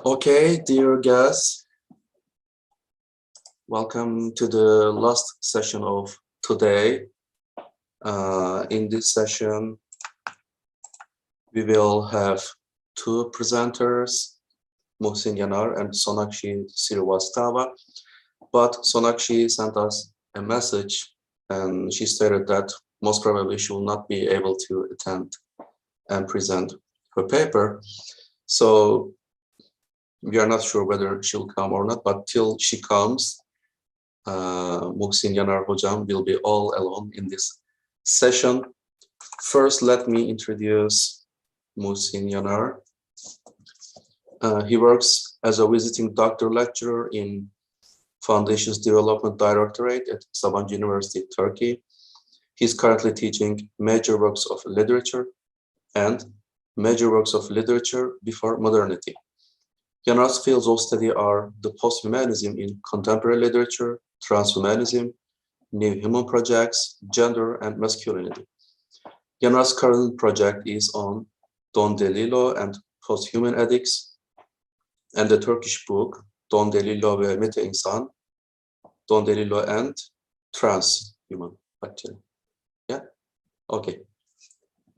Okay, dear guests, welcome to the last session of today. In this session, we will have two presenters, Muhsin Yanar and Sonakshi Sirivastava. But Sonakshi sent us a message and she stated that most probably she will not be able to attend and present her paper. So we are not sure whether she'll come or not, but till she comes, Muhsin Yanar Hocam will be all alone in this session. First, let me introduce Muhsin Yanar. He works as a visiting doctor lecturer in Foundations Development Directorate at Sabancı University, Turkey. He's currently teaching major works of literature and major works of literature before modernity. Yanar's fields of study are the posthumanism in contemporary literature, transhumanism, new human projects, gender, and masculinity. Yanar's current project is on Don DeLillo and posthuman ethics, and the Turkish book Don DeLillo ve Mete İnsan, Don DeLillo and Transhuman, actually. Yeah? Okay.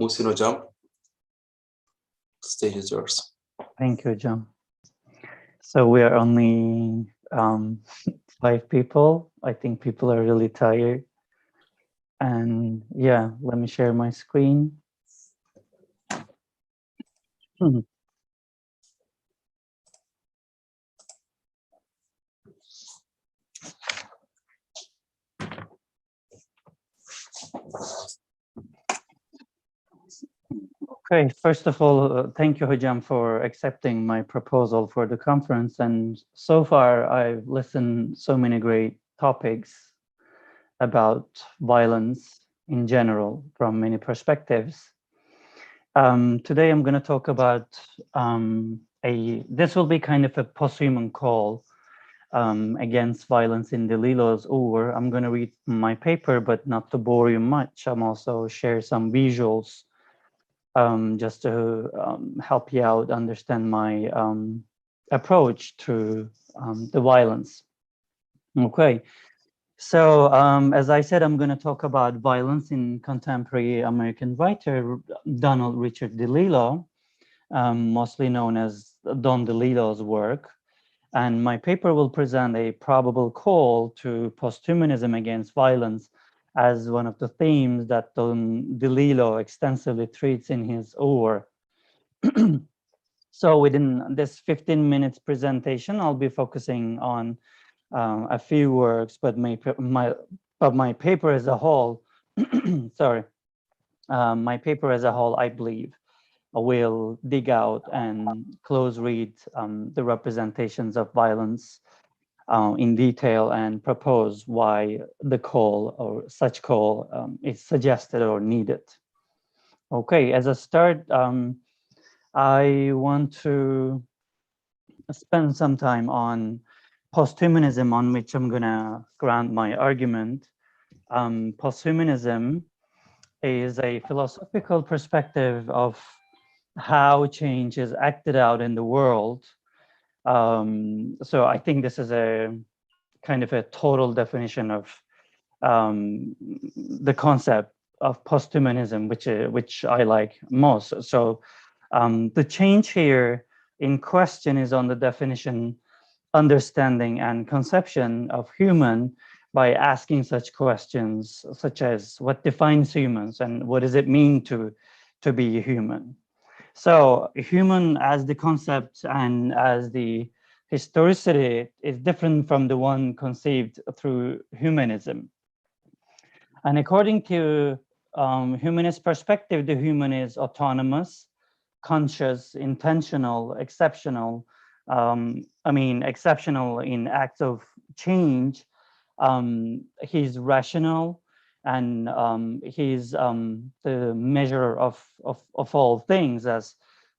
Muhsin Hocam, the stage is yours. Thank you, John. So we are only 5 people. I think people are really tired. And yeah, let me share my screen. Okay, first of all, thank you, Hocam, for accepting my proposal for the conference. And so far, I've listened so many great topics about violence in general from many perspectives. Today, I'm going to talk about this will be kind of a posthuman call against violence in DeLillo's Ur. I'm going to read my paper, but not to bore you much. I'm also share some visuals just to help you out understand my approach to the violence. Okay, so as I said, I'm going to talk about violence in contemporary American writer Donald Richard DeLillo, mostly known as Don DeLillo's work. And my paper will present a probable call to posthumanism against violence as one of the themes that Don DeLillo extensively treats in his Ur. So within this 15 minutes presentation, I'll be focusing on a few works, but my paper as a whole, sorry, my paper as a whole, I believe, will dig out and close read the representations of violence in detail and propose why the call or such call is suggested or needed. Okay, as a start, I want to spend some time on posthumanism, on which I'm gonna ground my argument. Posthumanism is a philosophical perspective of how change is acted out in the world. So I think this is a kind of a total definition of the concept of posthumanism, which I like most. So the change here in question is on the definition, understanding, and conception of human by asking such questions such as what defines humans and what does it mean to be human. So human as the concept and as the historicity is different from the one conceived through humanism. And according to humanist perspective, the human is autonomous, conscious, intentional, exceptional. Exceptional in acts of change. He's rational, and he's the measure of all things, as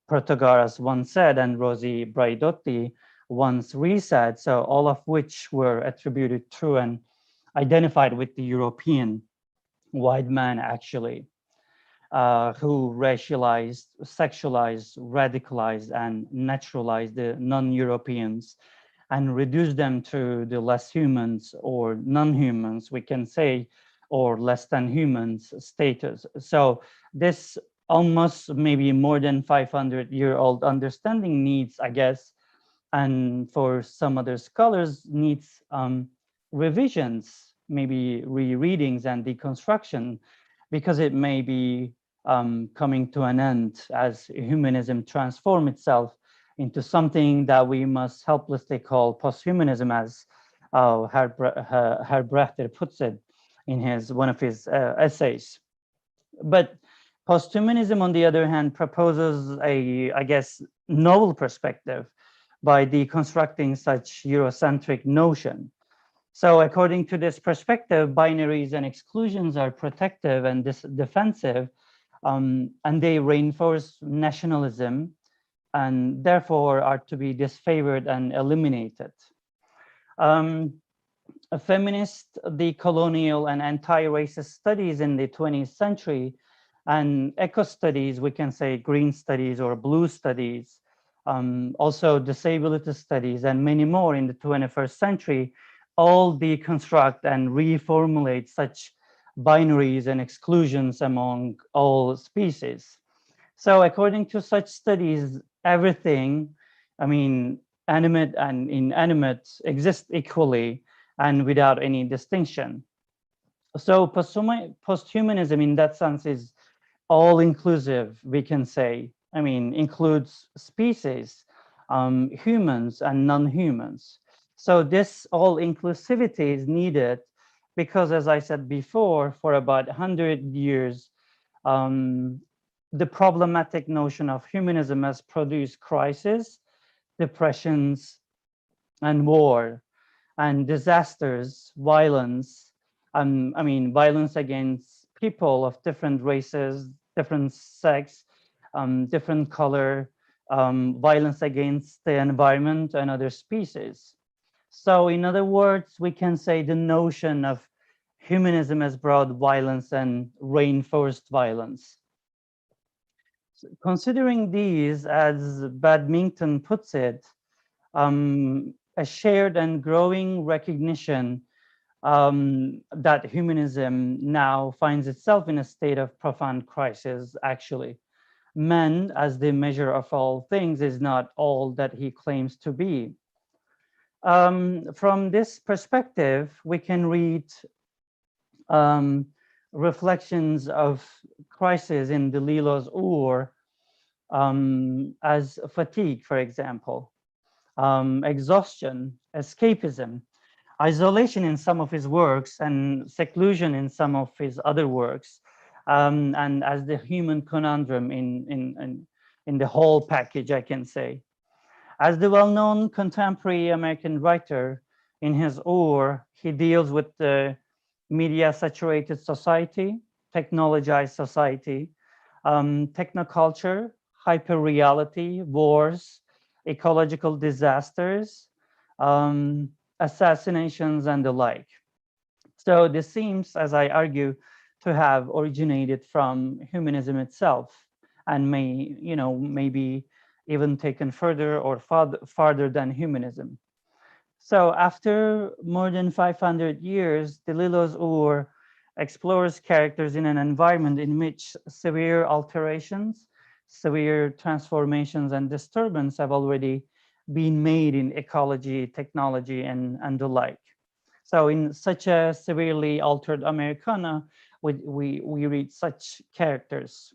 Protagoras once said, and Rosi Braidotti once re-said. So all of which were attributed to and identified with the European white man, actually. who racialized, sexualized, radicalized, and naturalized the non-Europeans and reduced them to the less humans or non-humans, we can say, or less than humans status. So this almost maybe more than 500-year-old understanding needs, I guess, and for some other scholars needs revisions, maybe rereadings and deconstruction, because it may be coming to an end as humanism transform itself into something that we must helplessly call posthumanism, as Herbrechter puts it in one of his essays. But posthumanism, on the other hand, proposes a, I guess, novel perspective by deconstructing such Eurocentric notion. So according to this perspective, binaries and exclusions are protective and defensive, and they reinforce nationalism and therefore are to be disfavored and eliminated. Feminist, decolonial, and anti-racist studies in the 20th century and eco studies, we can say green studies or blue studies, also disability studies, and many more in the 21st century, all deconstruct and reformulate such binaries and exclusions among all species. So according to such studies, everything, I mean, animate and inanimate exist equally and without any distinction. So posthumanism in that sense is all inclusive, we can say. I mean, includes species, humans and non-humans. So this all inclusivity is needed because, as I said before, for about 100 years, um, the problematic notion of humanism has produced crisis, depressions, and war, and disasters, violence, I mean, violence against people of different races, different sex, different color, violence against the environment and other species. So in other words, we can say the notion of humanism has brought violence and reinforced violence. Considering these, as Badminton puts it, a shared and growing recognition that humanism now finds itself in a state of profound crisis, actually. Man, as the measure of all things, is not all that he claims to be. From this perspective, we can read reflections of crisis in Delilo's Ur as fatigue, for example, exhaustion, escapism, isolation in some of his works and seclusion in some of his other works, and as the human conundrum in the whole package, I can say. As the well-known contemporary American writer, in his Ur, he deals with the media-saturated society, technologized society, technoculture, hyper-reality, wars, ecological disasters, assassinations, and the like. So this seems, as I argue, to have originated from humanism itself and may, maybe even taken further or farther than humanism. So after more than 500 years, Delilo's Ur explores characters in an environment in which severe alterations, severe transformations and disturbance have already been made in ecology, technology, and the like. So in such a severely altered Americana, we read such characters.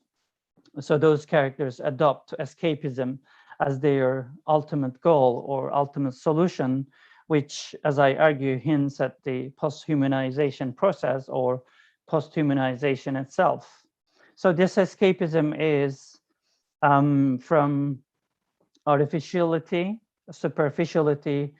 So those characters adopt escapism as their ultimate goal or ultimate solution, which, as I argue, hints at the posthumanization process or posthumanization itself. So this escapism is from artificiality, superficiality,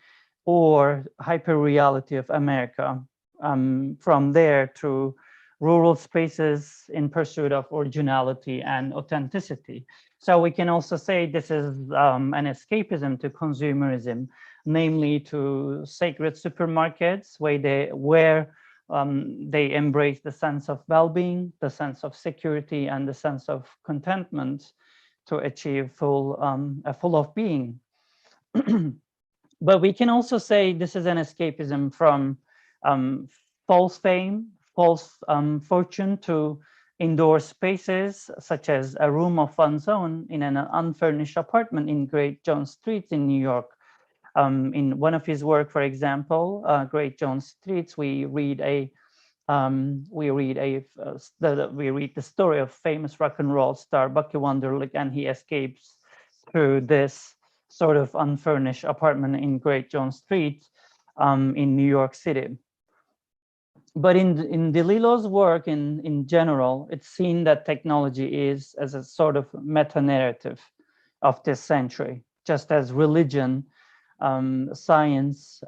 or hyperreality of America. From there to rural spaces in pursuit of originality and authenticity. So we can also say this is an escapism to consumerism, namely to sacred supermarkets where They embrace the sense of well-being, the sense of security, and the sense of contentment to achieve a full of being. But we can also say this is an escapism from false fame, false fortune, to indoor spaces such as a room of one's own in an unfurnished apartment in Great Jones Street in New York. In one of his work, for example, Great Jones Streets, we read the story of famous rock and roll star Bucky Wunderlich, and he escapes through this sort of unfurnished apartment in Great Jones Street in New York City. But in DeLillo's work in general, it's seen that technology is as a sort of meta-narrative of this century, just as religion, science,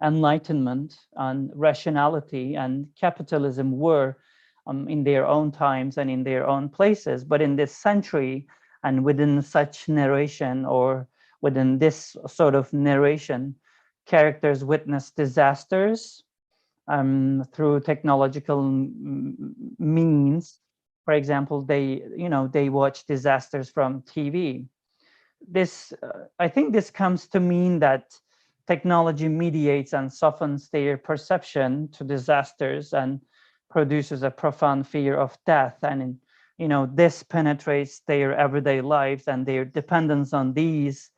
enlightenment, and rationality and capitalism were in their own times and in their own places. But in this century, and within such narration, or within this sort of narration, characters witness disasters through technological means. For example, they watch disasters from TV. I think this comes to mean that technology mediates and softens their perception to disasters and produces a profound fear of death. And this penetrates their everyday lives, and their dependence on these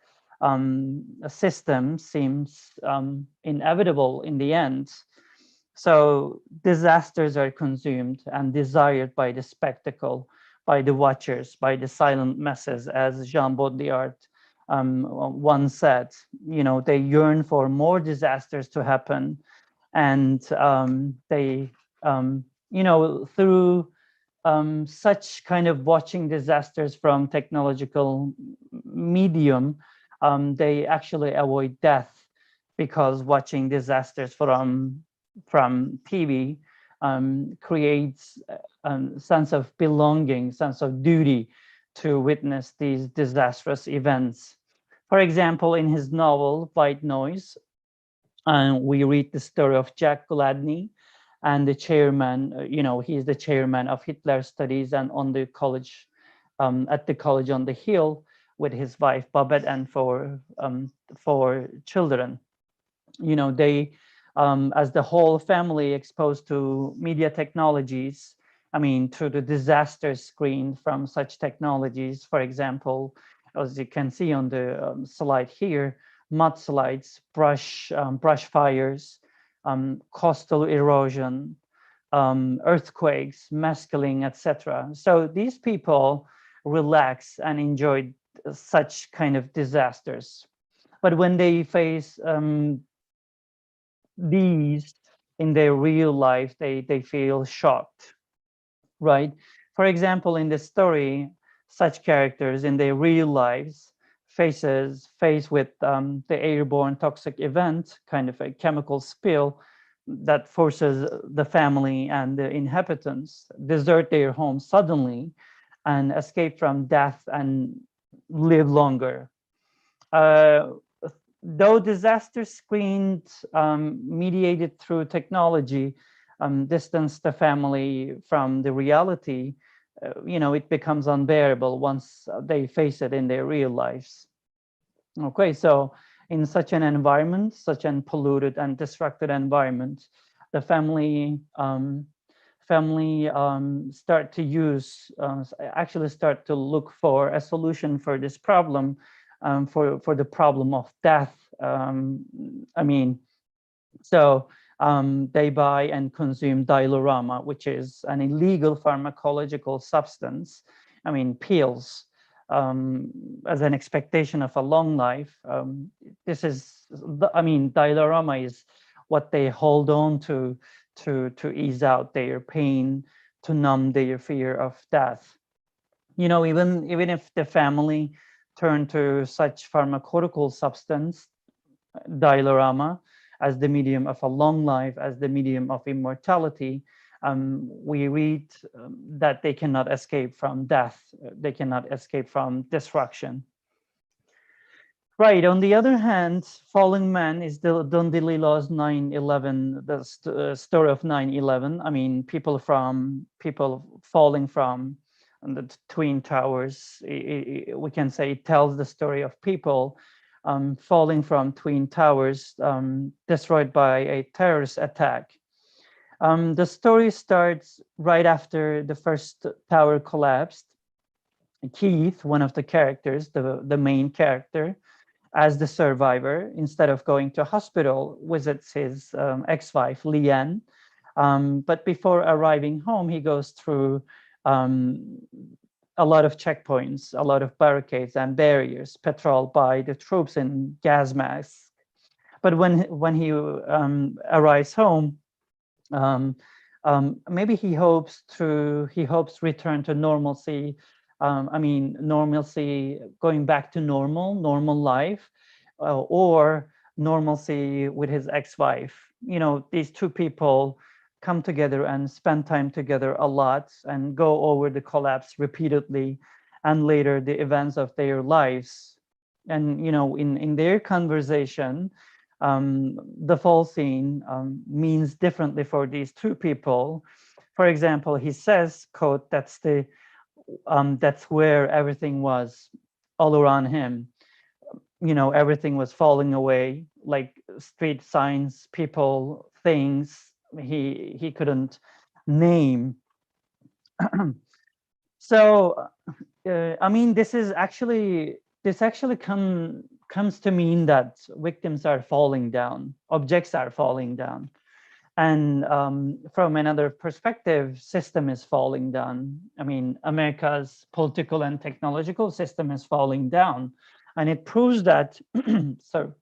systems seems inevitable in the end. So disasters are consumed and desired by the spectacle, by the watchers, by the silent masses, as Jean Baudrillard once said. They yearn for more disasters to happen, and they, through such kind of watching disasters from technological medium, they actually avoid death, because watching disasters from TV creates a sense of belonging, sense of duty to witness these disastrous events. For example, in his novel White Noise, we read the story of Jack Gladney and the chairman. He's the chairman of Hitler Studies, and on the college, at the college on the hill, with his wife Babette and four children. They, as the whole family exposed to media technologies, to the disaster screen from such technologies. For example, as you can see on the slide here, mudslides, brush fires, coastal erosion, earthquakes, mass killing, etc. So these people relax and enjoy such kind of disasters. But when they face these in their real life, they feel shocked, right? For example, in the story, such characters in their real lives faced with the airborne toxic event, kind of a chemical spill that forces the family and the inhabitants desert their home suddenly and escape from death and live longer. Though disaster screened mediated through technology distance the family from the reality, it becomes unbearable once they face it in their real lives. Okay, so in such an environment, such an polluted and destructed environment, the family start to look for a solution for this problem, for the problem of death. They buy and consume Dialorama, which is an illegal pharmacological substance. Pills, as an expectation of a long life. Dialorama is what they hold on to ease out their pain, to numb their fear of death. Even if the family turn to such pharmaceutical substance, Dialorama, as the medium of a long life, as the medium of immortality, we read that they cannot escape from death. They cannot escape from destruction. Right. On the other hand, Falling Man is the Don DeLillo's 9/11, the story of 9/11. I mean, people falling from the Twin Towers. We can say it tells the story of people falling from Twin Towers, destroyed by a terrorist attack. The story starts right after the first tower collapsed. Keith, one of the characters, the main character, as the survivor, instead of going to a hospital, visits his ex-wife, Leanne. But before arriving home, he goes through um, a lot of checkpoints, a lot of barricades and barriers patrolled by the troops in gas masks. But when he arrives home, um, maybe he hopes return to normalcy. I mean, normalcy, going back to normal life, or normalcy with his ex-wife. You know, these two people come together and spend time together a lot and go over the collapse repeatedly, and later the events of their lives. And you know, in their conversation, the fall scene means differently for these two people. For example, he says, quote, that's where everything was all around him. You know, everything was falling away, like street signs, people, things he couldn't name. So I mean, this actually comes to mean that victims are falling down, objects are falling down, and from another perspective, system is falling down. I mean, America's political and technological system is falling down, and it proves that so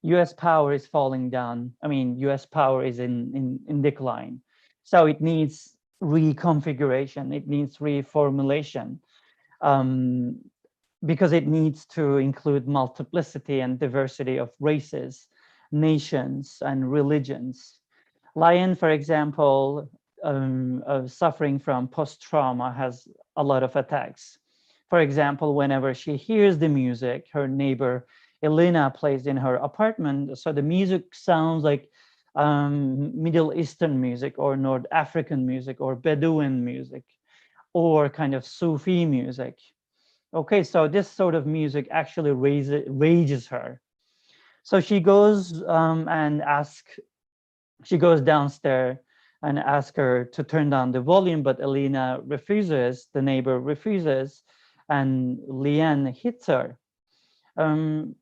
U.S. power is falling down. I mean, U.S. power is in decline, so it needs reconfiguration, it needs reformulation. Um, because it needs to include multiplicity and diversity of races, nations, and religions. Lion, for example, suffering from post-trauma, has a lot of attacks. For example, whenever she hears the music her neighbor Elena plays in her apartment, so the music sounds like Middle Eastern music or North African music or Bedouin music or kind of Sufi music. Okay, so this sort of music actually rages her. So she goes downstairs and asks her to turn down the volume, but Elena refuses, the neighbor refuses, and Leanne hits her. Um,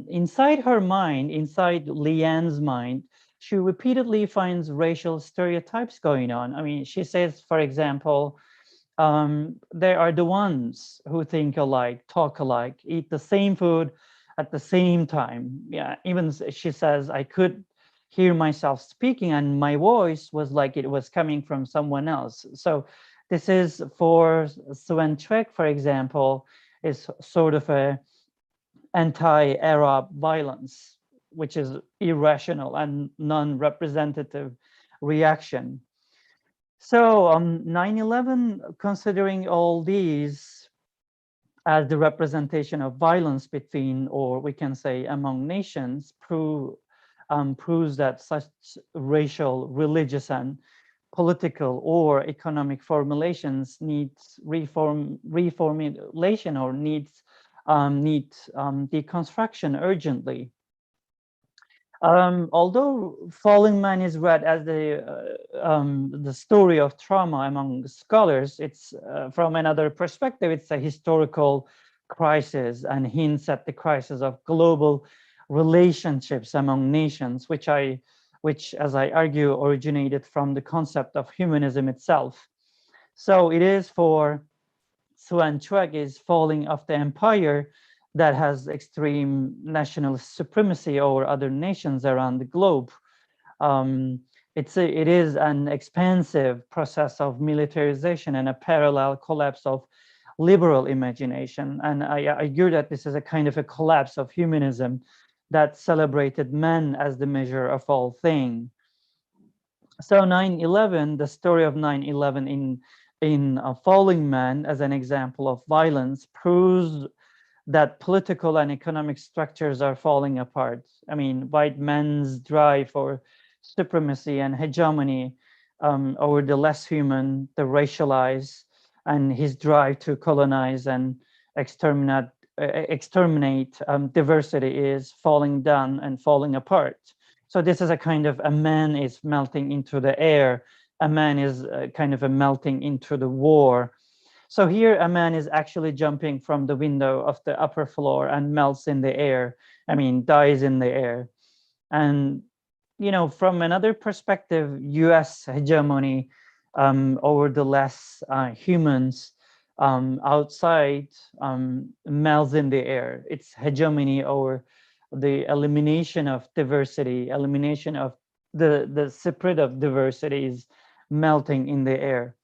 inside her mind, inside Leanne's mind, she repeatedly finds racial stereotypes going on. I mean, she says, for example, they are the ones who think alike, talk alike, eat the same food at the same time. Yeah, even she says, I could hear myself speaking and my voice was like it was coming from someone else. So this is for Sven Trek, for example, is sort of a anti-Arab violence, which is irrational and non-representative reaction. So 9/11, considering all these as the representation of violence between, or we can say among nations, proves that such racial, religious, and political or economic formulations needs reformulation or need deconstruction urgently. Although Falling Man is read as the story of trauma among scholars, it's from another perspective, it's a historical crisis and hints at the crisis of global relationships among nations, which, as I argue, originated from the concept of humanism itself. So it is for Swan Chuek is falling of the empire that has extreme national supremacy over other nations around the globe. Um, it is an expansive process of militarization and a parallel collapse of liberal imagination. And I argue that this is a kind of a collapse of humanism that celebrated men as the measure of all things. So 9/11, the story of 9/11 in Falling Man as an example of violence proves that political and economic structures are falling apart. I mean, white men's drive for supremacy and hegemony over the less human, the racialized, and his drive to colonize and exterminate diversity is falling down and falling apart. So this is a kind of, a man is melting into the air, a man is kind of a melting into the war. So here a man is actually jumping from the window of the upper floor and melts in the air. I mean, dies in the air. And, you know, from another perspective, US hegemony over the less humans outside melts in the air. It's hegemony over the elimination of diversity, elimination of the spirit of diversity is melting in the air.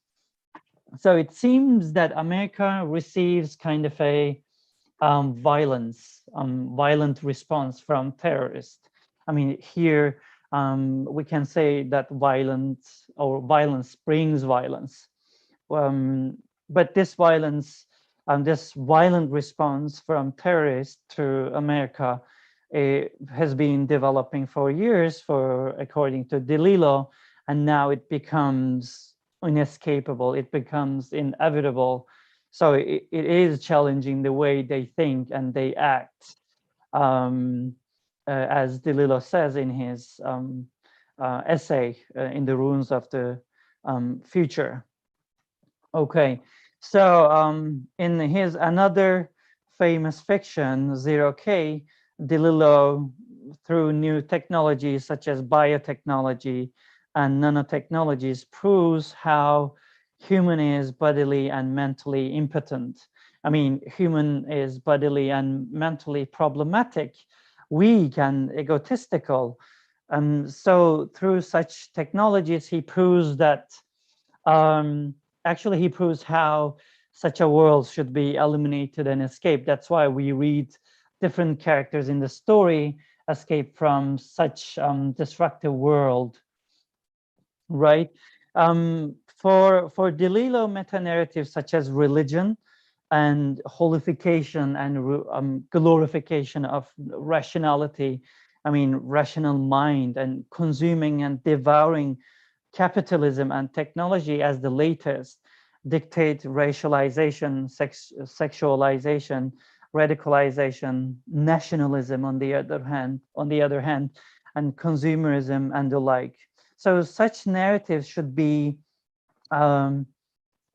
So it seems that America receives kind of a violent response from terrorists. I mean, here we can say that violence brings violence. But this violence, this violent response from terrorists to America has been developing for years, according to DeLillo, and now it becomes inescapable. It becomes inevitable. So it is challenging the way they think and they act, as DeLillo says in his essay, In the Ruins of the Future. Okay, so in his another famous fiction, Zero K, DeLillo, through new technologies such as biotechnology and nanotechnologies, proves how human is bodily and mentally impotent. I mean, human is bodily and mentally problematic, weak and egotistical. So through such technologies, he proves that actually he proves how such a world should be eliminated and escaped. That's why we read different characters in the story escape from such destructive world, right? For DeLillo, meta-narratives such as religion and holification and glorification of rationality, I mean, rational mind, and consuming and devouring capitalism and technology as the latest, dictate racialization, sexualization, radicalization, nationalism on the other hand, and consumerism and the like. So such narratives should be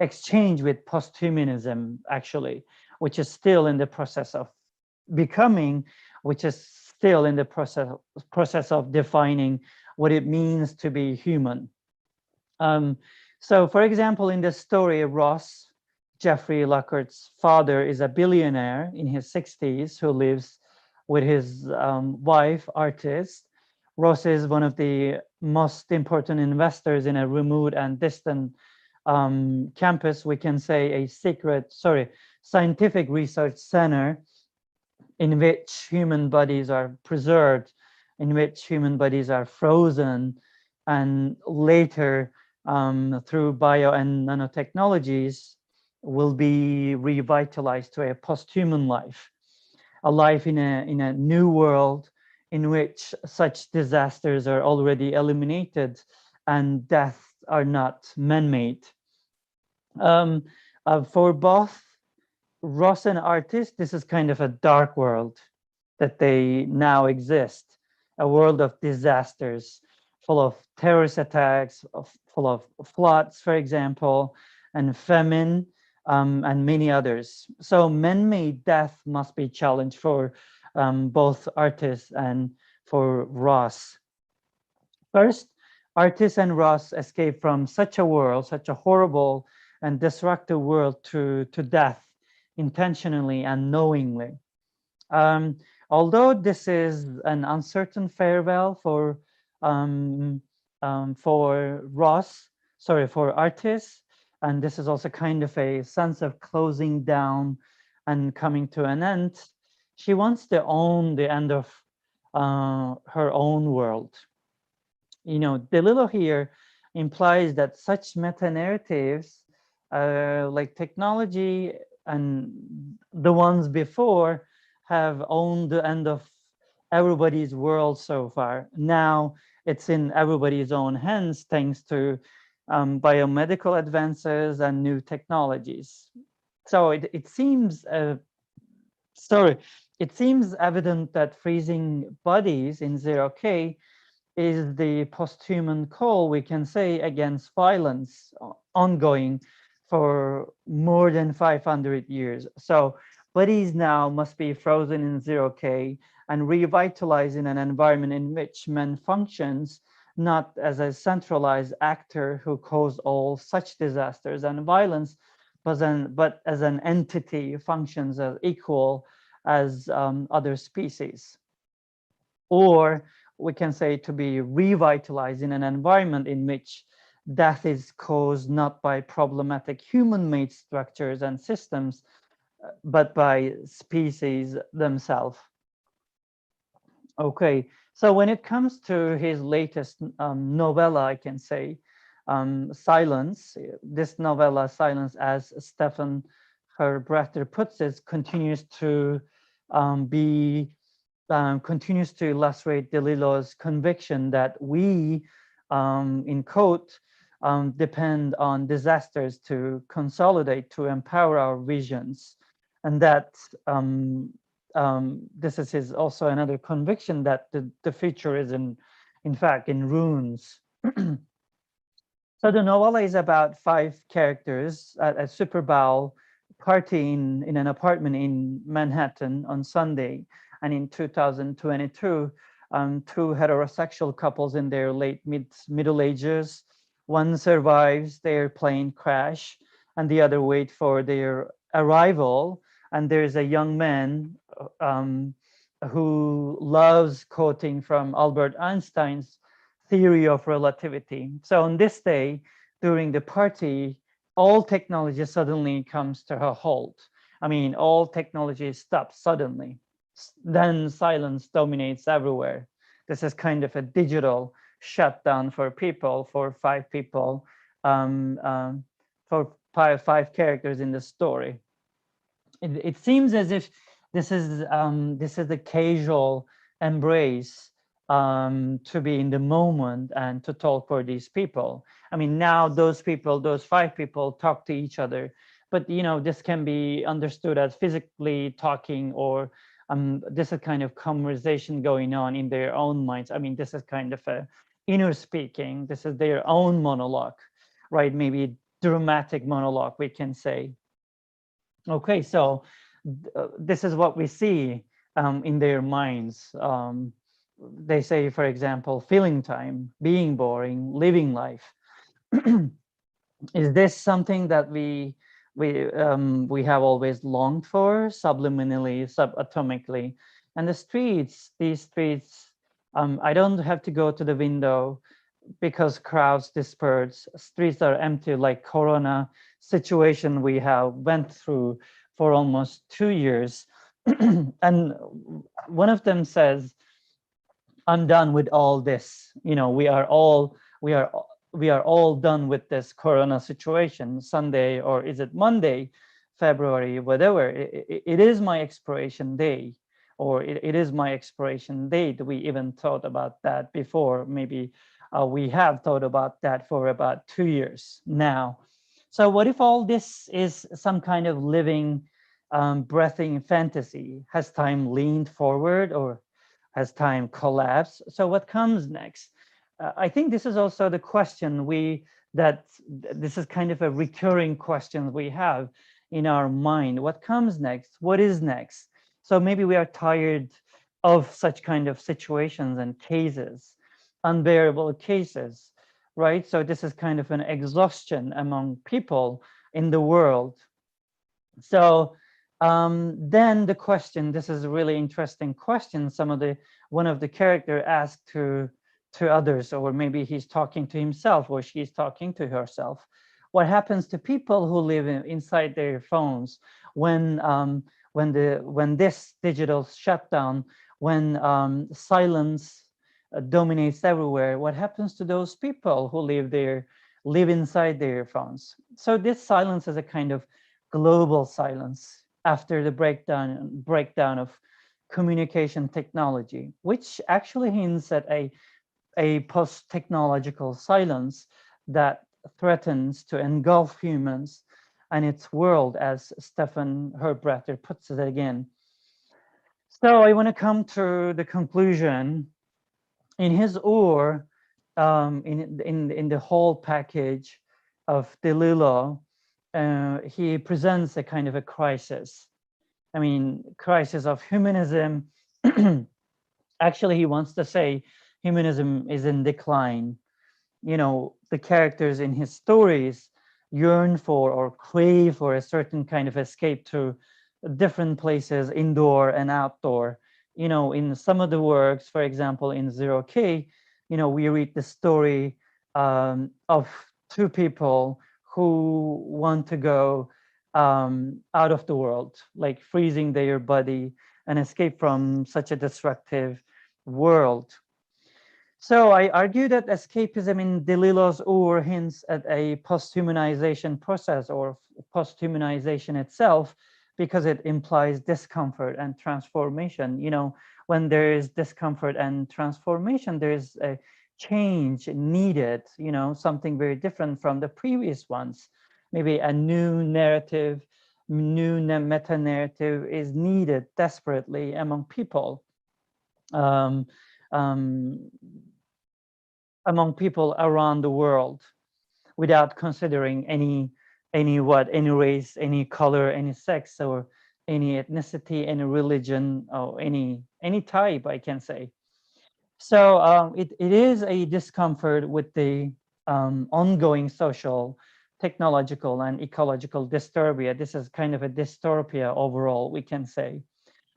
exchanged with posthumanism, actually, which is still in the process of becoming, which is still in the process of defining what it means to be human. So, for example, in the story, Ross, Jeffrey Lockhart's father, is a billionaire in his 60s who lives with his wife, artist. Ross is one of the most important investors in a remote and distant campus, we can say a scientific research center in which human bodies are preserved, in which human bodies are frozen, and later through bio and nanotechnologies will be revitalized to a post-human life, a life in a new world in which such disasters are already eliminated and deaths are not man-made. For both Ross and artists, this is kind of a dark world that they now exist, a world of disasters, full of terrorist attacks, full of floods, for example, and famine, and many others. So man-made death must be challenged for both artists and for Ross. First, artists and Ross escape from such a world, such a horrible and destructive world to death intentionally and knowingly. Although this is an uncertain farewell for artists, and this is also kind of a sense of closing down and coming to an end, she wants to own the end of her own world. You know, DeLillo here implies that such meta-narratives, like technology, and the ones before have owned the end of everybody's world so far. Now it's in everybody's own hands thanks to biomedical advances and new technologies. So it seems sorry, it seems evident that freezing bodies in 0K is the posthuman call, we can say, against violence ongoing for more than 500 years. So bodies now must be frozen in 0K and revitalized in an environment in which man functions not as a centralized actor who caused all such disasters and violence, but as an entity functions as equal as other species. Or we can say to be revitalized in an environment in which death is caused not by problematic human-made structures and systems, but by species themselves. Okay, so when it comes to his latest novella, I can say, Silence, this novella, Silence, as Stefan Herbrechter puts it, continues to continues to illustrate Delillo's conviction that we, in quote, depend on disasters to consolidate, to empower our visions. And that this is his also another conviction that the future is in fact, in ruins. So the novella is about 5 characters at a Super Bowl party in an apartment in Manhattan on Sunday. And in 2022, 2 heterosexual couples in their late middle ages, one survives their plane crash and the other wait for their arrival. And there's a young man who loves quoting from Albert Einstein's theory of relativity. So on this day, during the party, all technology suddenly comes to a halt. I mean, all technology stops suddenly. Then silence dominates everywhere. This is kind of a digital shutdown for people, for 5 people, for five characters in the story. It seems as if this is a casual embrace to be in the moment and to talk for these people. I mean, now those people, those 5 people talk to each other, but this can be understood as physically talking, or this is kind of conversation going on in their own minds. I mean, this is kind of a inner speaking. This is their own monologue, right? Maybe dramatic monologue, we can say. Okay, so this is what we see in their minds. They say, for example, filling time, being boring, living life. Is this something that we have always longed for, subliminally, subatomically? And the streets, these streets, I don't have to go to the window because crowds disperse. Streets are empty, like Corona situation we have went through for almost 2 years. And one of them says, I'm done with all this. We are all done with this Corona situation. Sunday, or is it Monday, February, whatever. It is my expiration day, or it is my expiration date. We even thought about that before. Maybe we have thought about that for about 2 years now. So what if all this is some kind of living, breathing fantasy? Has time leaned forward, or has time collapsed? So what comes next? I think this is also the question this is kind of a recurring question we have in our mind. What comes next? What is next? So maybe we are tired of such kind of situations and cases, unbearable cases, right? So this is kind of an exhaustion among people in the world. So then the question, this is a really interesting question. One of the character asked to others, or maybe he's talking to himself, or she's talking to herself. What happens to people who live inside their phones when this digital shutdown, when silence dominates everywhere? What happens to those people who live inside their phones? So this silence is a kind of global silence after the breakdown of communication technology, which actually hints at a post-technological silence that threatens to engulf humans and its world, as Stefan Herbratter puts it again. So I want to come to the conclusion. In his Ur, in the whole package of DeLillo, he presents a kind of a crisis. I mean, crisis of humanism. Actually, he wants to say humanism is in decline. You know, the characters in his stories yearn for or crave for a certain kind of escape to different places, indoor and outdoor. You know, in some of the works, for example, in Zero K, you know, we read the story of two people who want to go out of the world, like freezing their body and escape from such a destructive world. So I argue that escapism in DeLillo's Ur hints at a posthumanization process or posthumanization itself, because it implies discomfort and transformation. You know, when there is discomfort and transformation, there is a change needed, you know, something very different from the previous ones. Maybe a new narrative, new meta-narrative is needed desperately among people. Um, um, among people around the world, without considering any race, any color, any sex, or any ethnicity, any religion, or any type, I can say. So it is a discomfort with the ongoing social, technological, and ecological disturbia. This is kind of a dystopia overall, we can say.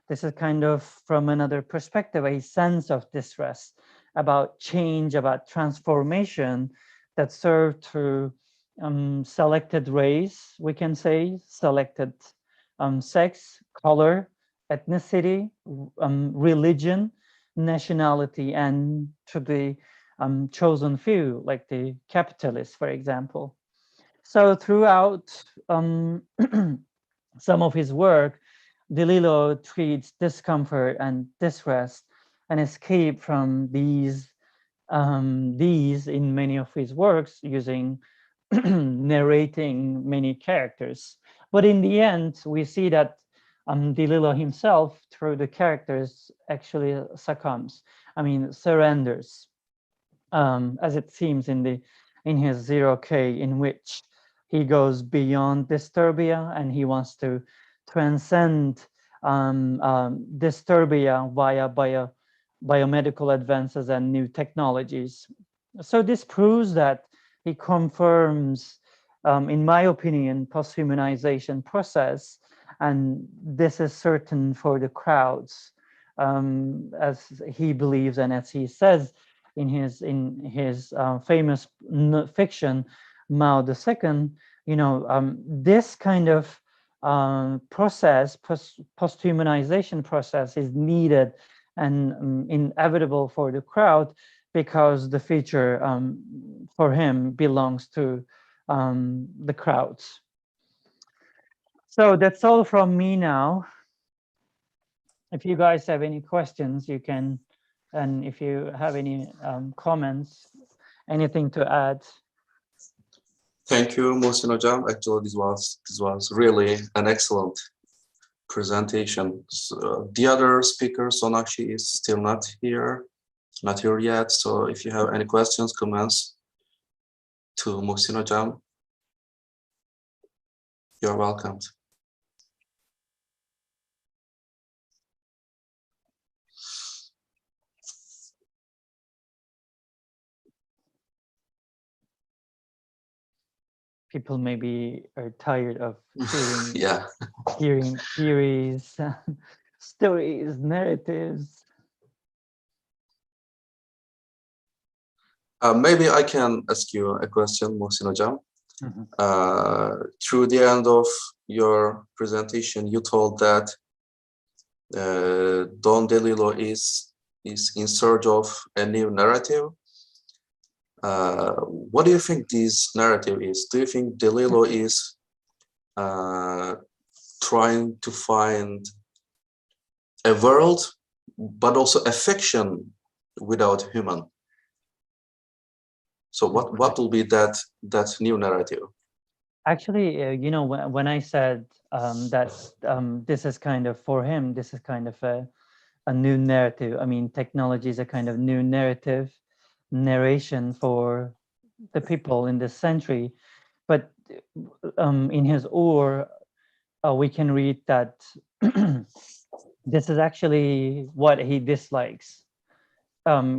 This is kind of, from another perspective, a sense of distress about change, about transformation that serve to selected race, we can say, selected sex, color, ethnicity, religion, nationality, and to the chosen few, like the capitalists, for example. So throughout some of his work, DeLillo treats discomfort and distress and escape from these in many of his works, using narrating many characters. But in the end, we see that DeLillo himself, through the characters, actually succumbs. I mean, surrenders, as it seems in his Zero K, in which he goes beyond disturbia and he wants to transcend disturbia via biomedical advances and new technologies. So this proves that he confirms, in my opinion, posthumanization process, and this is certain for the crowds, as he believes and as he says in his famous fiction Mao II. You know, this kind of process, posthumanization process, is needed and inevitable for the crowd, because the future for him belongs to the crowds. So that's all from me now. If you guys have any questions, you can, and if you have any comments, anything to add. Thank you, Mohsin Hocam. Actually, this was really an excellent presentation. So, the other speaker, Sonakshi, is still not here yet. So if you have any questions, comments to Mohsin Hocam, you're welcome. People maybe are tired of hearing Yeah. hearing theories, stories, narratives. Maybe I can ask you a question, Mohsin Hocam. Through the end of your presentation, you told that Don DeLillo is in search of a new narrative. What do you think this narrative is? Do you think DeLillo is trying to find a world, but also a fiction without human. So what will be that new narrative? Actually, you know, when I said that this is kind of, for him, this is kind of a new narrative. I mean, technology is a kind of new narration for the people in this century. But in his Ur, we can read that this is actually what he dislikes.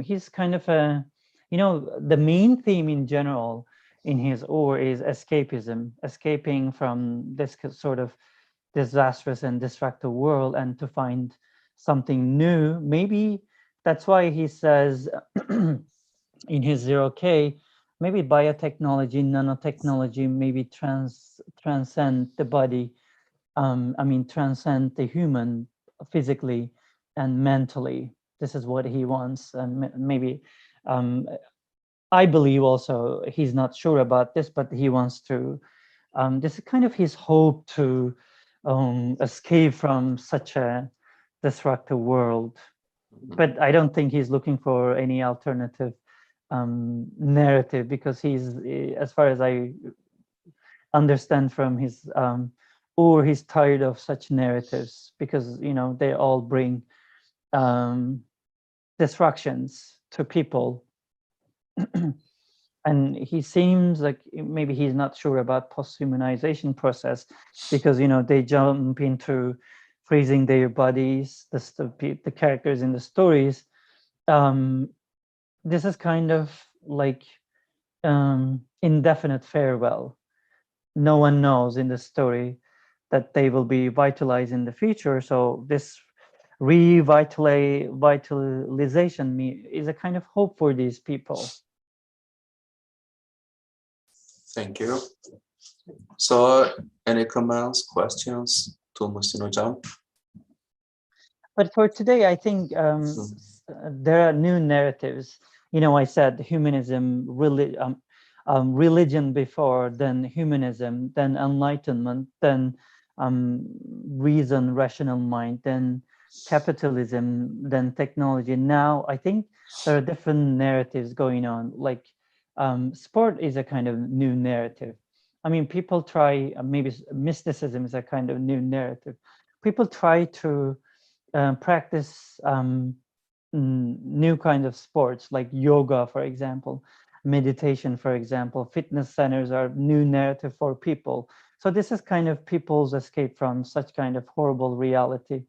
He's kind of a, you know, the main theme in general in his Ur is escapism, escaping from this sort of disastrous and destructive world and to find something new. Maybe that's why he says in his 0K, maybe biotechnology, nanotechnology, maybe transcend the body. I mean, transcend the human physically and mentally. This is what he wants. And maybe I believe also he's not sure about this, but he wants to, this is kind of his hope to escape from such a destructive world. But I don't think he's looking for any alternative narrative, because he's, as far as I understand from his, or he's tired of such narratives, because, you know, they all bring distractions to people. And he seems like maybe he's not sure about posthumanization process, because, you know, they jump into freezing their bodies, the characters in the stories. This is kind of like indefinite farewell. No one knows in the story that they will be vitalized in the future. So this revitalization is a kind of hope for these people. Thank you. So, any comments, questions to Muhsin Hocam? But for today, I think there are new narratives. You know, I said humanism, religion before, then humanism, then enlightenment, then reason, rational mind, then capitalism, then technology. Now, I think there are different narratives going on. Like sport is a kind of new narrative. I mean, people try, maybe mysticism is a kind of new narrative. People try to practice new kind of sports like yoga, for example, meditation, for example. Fitness centers are new narrative for people. So this is kind of people's escape from such kind of horrible reality,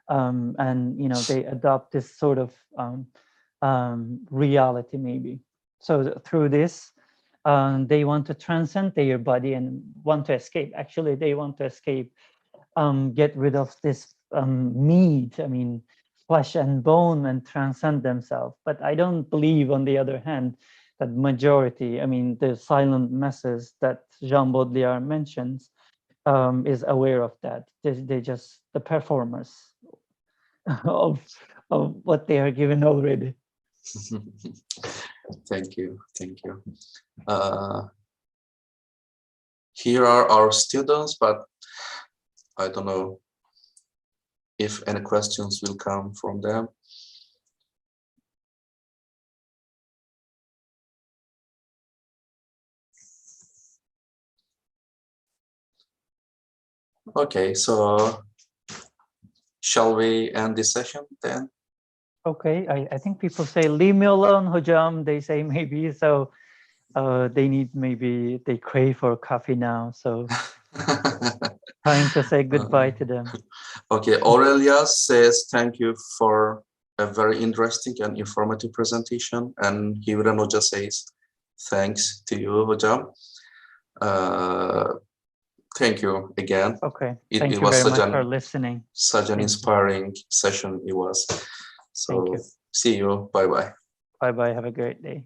and, you know, they adopt this sort of reality maybe. So through this, they want to transcend their body and want to escape. Actually, they want to escape, get rid of this meat, I mean, flesh and bone, and transcend themselves. But I don't believe, on the other hand, that majority, I mean, the silent masses that Jean Baudrillard mentions, is aware of that. They just the performers of what they are given already. Thank you. Here are our students, but I don't know if any questions will come from them. Okay, so shall we end this session then? Okay, I think people say, leave me alone, Hojam. They say maybe, so they need, maybe they crave for coffee now. So trying to say goodbye to them. Okay, Aurelia says thank you for a very interesting and informative presentation. And Hivran Hoca says thanks to you, Hocam. Thank you again. Okay, It thank you was very much such for listening. Such an inspiring session it was. So Thank you. see you. Bye-bye. Bye-bye. Have a great day.